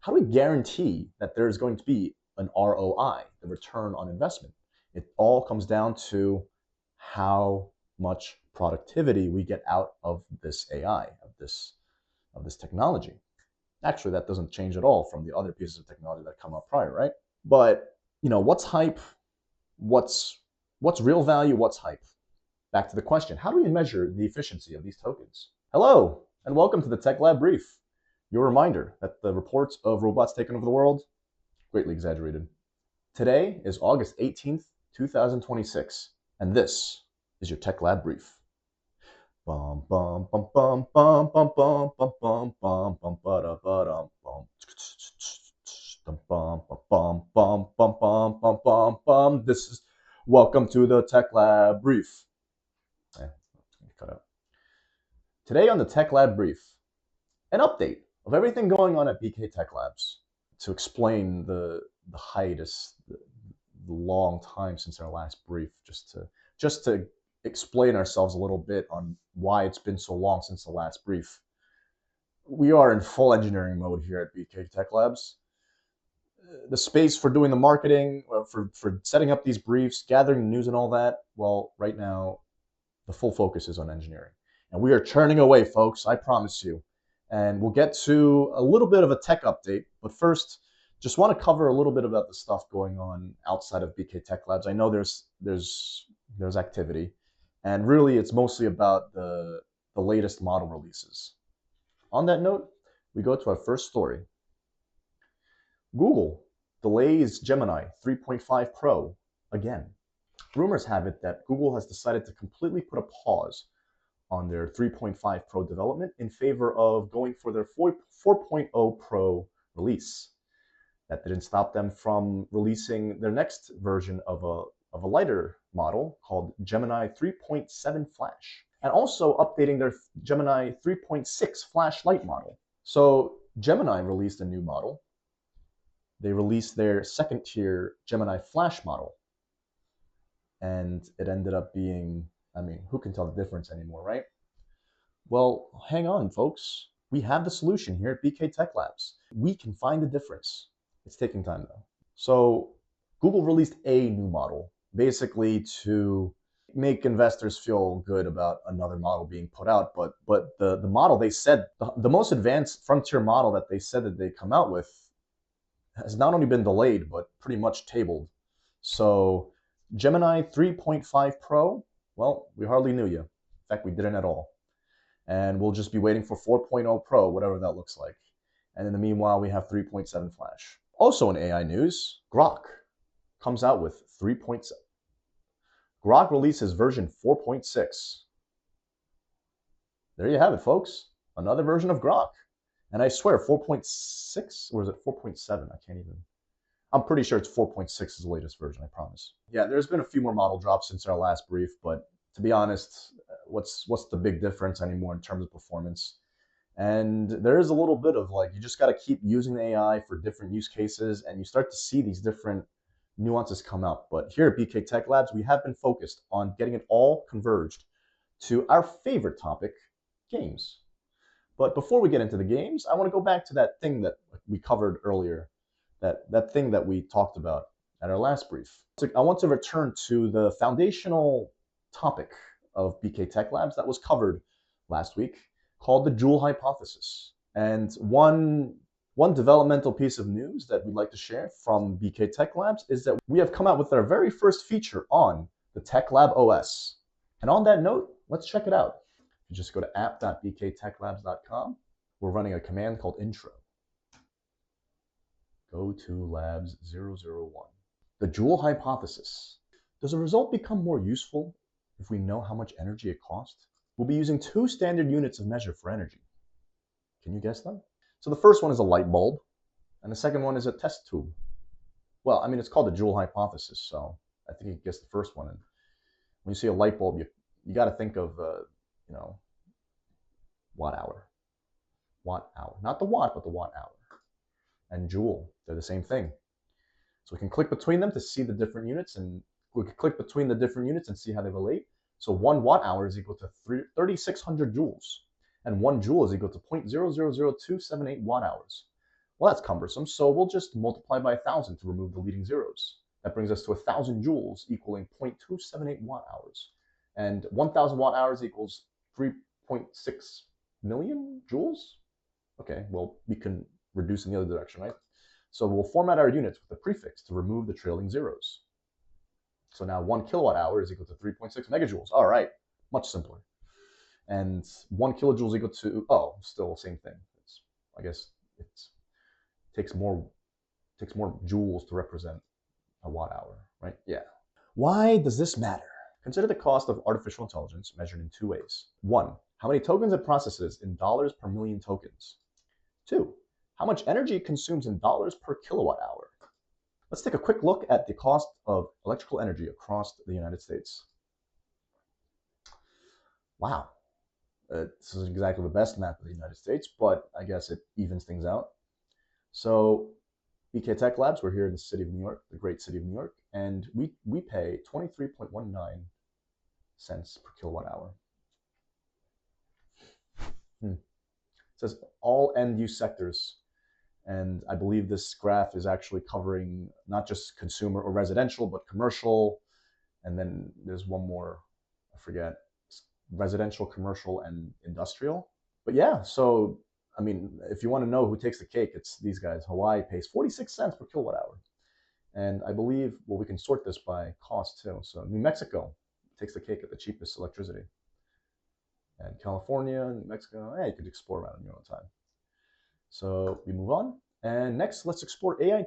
how do we guarantee that there's going to be an ROI, the return on investment? It all comes down to how much productivity we get out of this AI, of this technology. Actually, that doesn't change at all from the other pieces of technology that come up prior, right? But what's hype? What's real value? What's hype? Back to the question: how do we measure the efficiency of these tokens? Hello, and welcome to the Tech Lab Brief. Your reminder that the reports of robots taking over the world greatly exaggerated. Today is August 18th, 2026, and this is your Tech Lab Brief. Bum bum bum bum bum bum bum bum bum bum bum ba bum bum bum bum bum bum bum bum bum bum. This is welcome to the Tech Lab Brief. Cut out. Today on the Tech Lab Brief, an update of everything going on at BK Tech Labs to explain the hiatus, the long time since our last brief, just to explain ourselves a little bit on why it's been so long since the last brief. We are in full engineering mode here at BK Tech Labs. The space for doing the marketing, for setting up these briefs, gathering the news and all that, well, right now, the full focus is on engineering. And we are churning away, folks, I promise you. And we'll get to a little bit of a tech update, but first, just want to cover a little bit about the stuff going on outside of BK Tech Labs. I know there's activity, and really it's mostly about the latest model releases. On that note, we go to our first story. Google delays Gemini 3.5 Pro again. Rumors have it that Google has decided to completely put a pause on their 3.5 Pro development in favor of going for their 4.0 Pro release. That didn't stop them from releasing their next version of a lighter model called Gemini 3.7 Flash, and also updating their Gemini 3.6 Flash Lite model. So Gemini released a new model. They released their second tier Gemini Flash model, and it ended up being, who can tell the difference anymore, right? Well, hang on, folks. We have the solution here at BK Tech Labs. We can find the difference. It's taking time, though. So Google released a new model, basically to make investors feel good about another model being put out. But the model they said, the most advanced frontier model that they said that they come out with has not only been delayed, but pretty much tabled. So Gemini 3.5 Pro, well, we hardly knew you. In fact, we didn't at all. And we'll just be waiting for 4.0 Pro, whatever that looks like. And in the meanwhile, we have 3.7 Flash. Also in AI news, Grok comes out with 3.7. Grok releases version 4.6. There you have it, folks. Another version of Grok. And I swear, 4.6, or is it 4.7? I can't even. I'm pretty sure it's 4.6 is the latest version, I promise. Yeah, there's been a few more model drops since our last brief, but to be honest, what's the big difference anymore in terms of performance? And there is a little bit of you just got to keep using the AI for different use cases, and you start to see these different nuances come out. But here at BK Tech Labs, we have been focused on getting it all converged to our favorite topic, games. But before we get into the games, I want to go back to that thing that we covered earlier, that thing that we talked about at our last brief. So I want to return to the foundational topic of BK Tech Labs that was covered last week, called the Joule hypothesis. And one developmental piece of news that we'd like to share from BK Tech Labs is that we have come out with our very first feature on the Tech Lab OS. And on that note, let's check it out. You just go to app.bktechlabs.com. We're running a command called intro. Go to labs 001. The Joule hypothesis. Does a result become more useful if we know how much energy it costs? We'll be using two standard units of measure for energy. Can you guess them? So the first one is a light bulb, and the second one is a test tube. Well, it's called the Joule hypothesis, so I think you can guess the first one. And when you see a light bulb, you got to think of watt hour. Not the watt, but the watt hour. And Joule, they're the same thing. So we can click between them to see the different units, and we can click between the different units and see how they relate. So 1 watt hour is equal to 3,600 joules, and 1 joule is equal to 0.000278 watt hours. Well, that's cumbersome, so we'll just multiply by 1,000 to remove the leading zeros. That brings us to 1,000 joules equaling 0.278 watt hours. And 1,000 watt hours equals 3.6 million joules? Okay, well, we can reduce in the other direction, right? So we'll format our units with a prefix to remove the trailing zeros. So now 1 kilowatt hour is equal to 3.6 megajoules. All right, much simpler. And 1 kilojoule is equal to, oh, still the same thing. I guess it takes more joules to represent a watt hour, right? Yeah. Why does this matter? Consider the cost of artificial intelligence measured in two ways. One, how many tokens it processes in dollars per million tokens. Two, how much energy it consumes in dollars per kilowatt hour. Let's take a quick look at the cost of electrical energy across the United States. Wow. This isn't exactly the best map of the United States, but I guess it evens things out. So BK Tech Labs, we're here in the city of New York, the great city of New York, and we pay 23.19 cents per kilowatt hour. It says all end-use sectors, and I believe this graph is actually covering not just consumer or residential, but commercial, and then there's one more, I forget, residential, commercial, and industrial. But yeah, so I mean, if you want to know who takes the cake, it's these guys. Hawaii pays 46 cents per kilowatt hour. And I believe, well, we can sort this by cost too. So New Mexico takes the cake at the cheapest electricity. And California, New Mexico, you could explore around in your own time. So we move on. And next, let's explore AI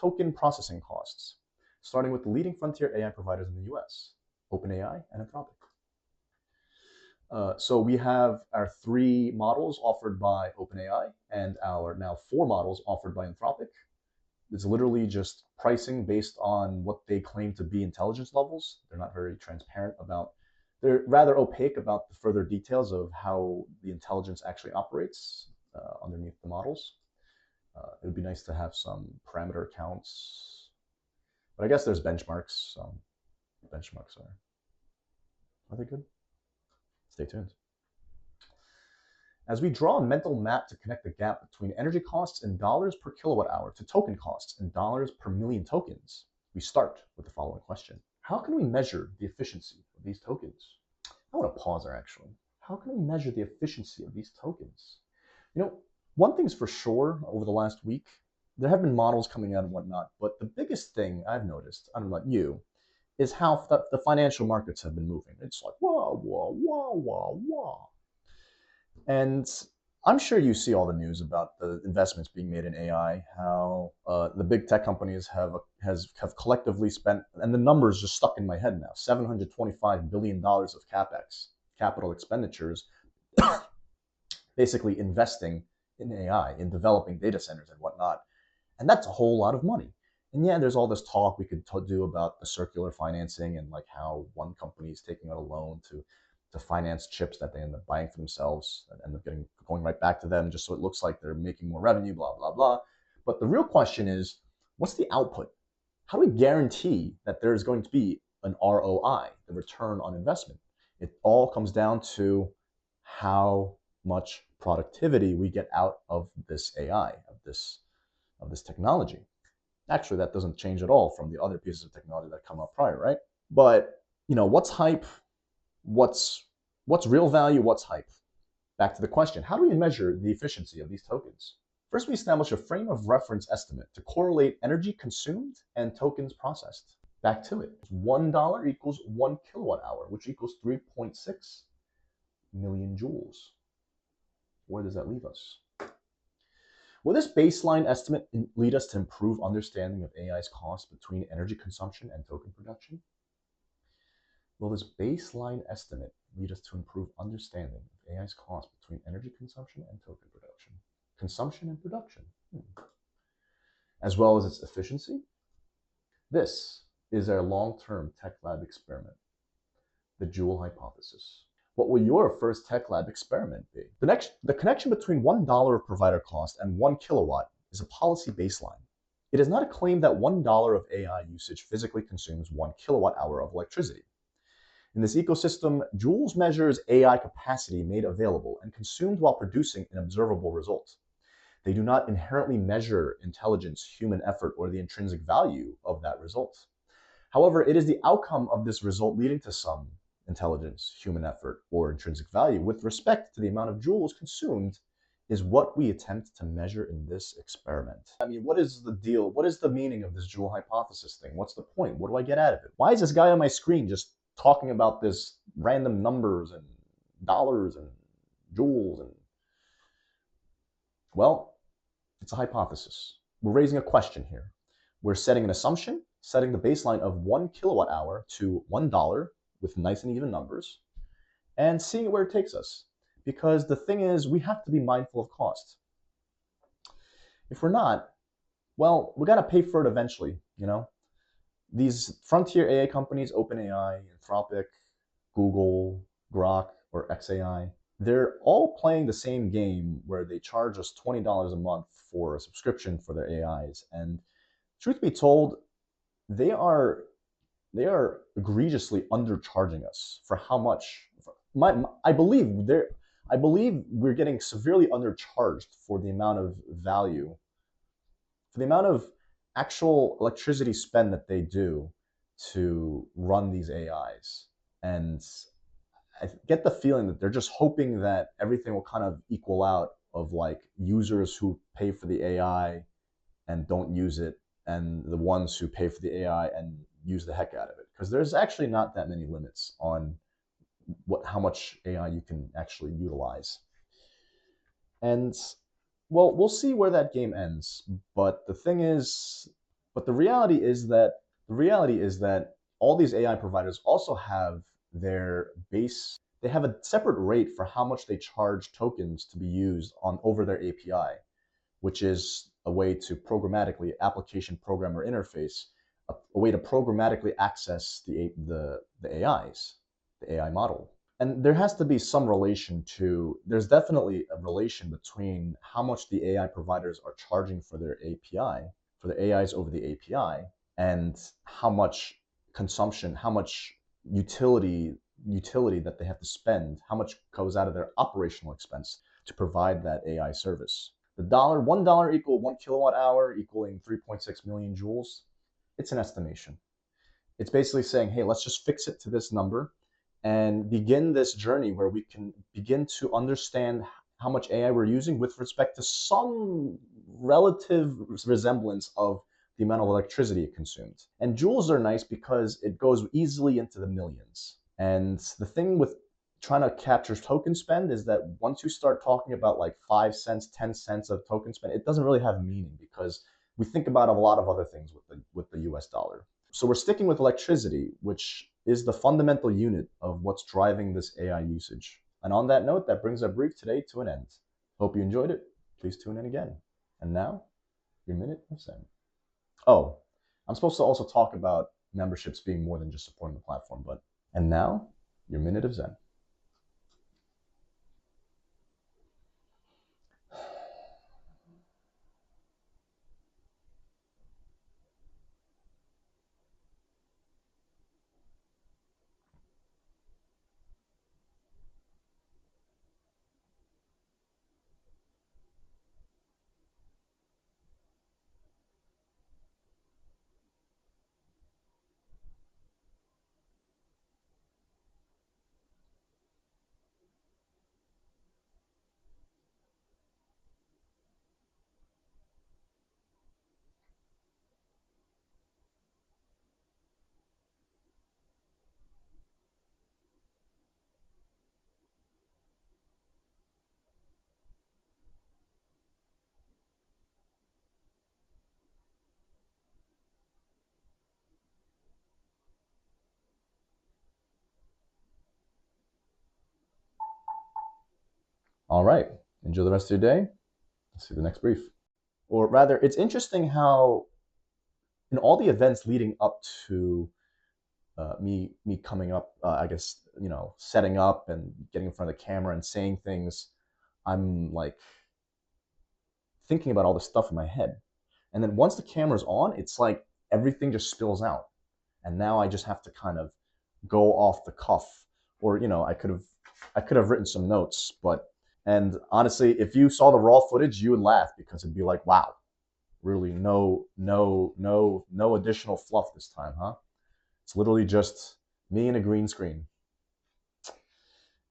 token processing costs, starting with the leading frontier AI providers in the US, OpenAI and Anthropic. So we have our 3 models offered by OpenAI and our now 4 models offered by Anthropic. It's literally just pricing based on what they claim to be intelligence levels. They're not very transparent about, they're rather opaque about the further details of how the intelligence actually operates underneath the models. It would be nice to have some parameter counts, but I guess there's benchmarks. Benchmarks are they good? Stay tuned. As we draw a mental map to connect the gap between energy costs in dollars per kilowatt hour to token costs in dollars per million tokens, we start with the following question. How can we measure the efficiency of these tokens? I want to pause there actually. How can we measure the efficiency of these tokens? You know, one thing's for sure over the last week, there have been models coming out and whatnot, but the biggest thing I've noticed, I don't know about you, is how the financial markets have been moving. It's like, whoa, whoa, whoa, whoa, whoa. And I'm sure you see all the news about the investments being made in AI, how the big tech companies have collectively spent, and the numbers just stuck in my head now, $725 billion of CapEx, capital expenditures, basically investing in AI, in developing data centers and whatnot. And that's a whole lot of money. And yeah, there's all this talk we could do about the circular financing and like how one company is taking out a loan to finance chips that they end up buying for themselves and end up going right back to them just so it looks like they're making more revenue, blah, blah, blah. But the real question is, what's the output? How do we guarantee that there's going to be an ROI, the return on investment? It all comes down to how much productivity we get out of this AI, of this technology. Actually, that doesn't change at all from the other pieces of technology that come up prior, right? But, you know, what's hype? What's real value? What's hype? Back to the question, how do we measure the efficiency of these tokens? First, we establish a frame of reference estimate to correlate energy consumed and tokens processed. Back to it. $1 equals 1 kilowatt hour, which equals 3.6 million joules. Where does that leave us? Will this baseline estimate lead us to improve understanding of AI's cost between energy consumption and token production? Will this baseline estimate lead us to improve understanding of AI's cost between energy consumption and token production? Consumption and production, as well as its efficiency? This is our long-term tech lab experiment, the Joule hypothesis. What will your first tech lab experiment be? The connection between $1 of provider cost and 1 kilowatt is a policy baseline. It is not a claim that $1 of AI usage physically consumes 1 kilowatt hour of electricity. In this ecosystem, Joules measures AI capacity made available and consumed while producing an observable result. They do not inherently measure intelligence, human effort, or the intrinsic value of that result. However, it is the outcome of this result leading to some intelligence, human effort, or intrinsic value with respect to the amount of joules consumed is what we attempt to measure in this experiment. I mean, what is the deal? What is the meaning of this joule hypothesis thing? What's the point? What do I get out of it? Why is this guy on my screen just talking about this random numbers and dollars and joules? And well, it's a hypothesis. We're raising a question here. We're setting an assumption, setting the baseline of 1 kilowatt hour to $1 with nice and even numbers, and seeing where it takes us. Because the thing is, we have to be mindful of cost. If we're not, well, we got to pay for it eventually, you know? These frontier AI companies, OpenAI, Anthropic, Google, Grok, or XAI, they're all playing the same game where they charge us $20 a month for a subscription for their AIs. And truth be told, they are egregiously undercharging us for how much. I believe we're getting severely undercharged for the amount of value, for the amount of actual electricity spend that they do to run these AIs. And I get the feeling that they're just hoping that everything will kind of equal out of like users who pay for the AI and don't use it, and the ones who pay for the AI and use the heck out of it. Because there's actually not that many limits on how much AI you can actually utilize. And well, we'll see where that game ends. But the reality is that all these AI providers also have their base. They have a separate rate for how much they charge tokens to be used over their API, which is a way to programmatically, application programmer interface, a way to programmatically access the AIs, the AI model. And there has to be some relation there's definitely a relation between how much the AI providers are charging for their API, for their AIs over the API, and how much consumption, how much utility that they have to spend, how much goes out of their operational expense to provide that AI service. The $1 equal 1 kilowatt hour equaling 3.6 million joules. It's an estimation. It's basically saying, hey, let's just fix it to this number and begin this journey where we can begin to understand how much AI we're using with respect to some relative resemblance of the amount of electricity it consumed. And joules are nice because it goes easily into the millions. And the thing with trying to capture token spend is that once you start talking about like 5 cents, 10 cents of token spend, it doesn't really have meaning because we think about a lot of other things with the US dollar. So we're sticking with electricity, which is the fundamental unit of what's driving this AI usage. And on that note, that brings our brief today to an end. Hope you enjoyed it. Please tune in again. And now, your minute of Zen. Oh, I'm supposed to also talk about memberships being more than just supporting the platform, and now, your minute of Zen. All right, enjoy the rest of your day. Let's see the next brief. Or rather, it's interesting how in all the events leading up to me coming up, I guess, setting up and getting in front of the camera and saying things, I'm like thinking about all this stuff in my head. And then once the camera's on, it's like everything just spills out. And now I just have to kind of go off the cuff, or I could have written some notes, but And honestly, if you saw the raw footage, you would laugh because it'd be like, wow, really no additional fluff this time, huh? It's literally just me and a green screen.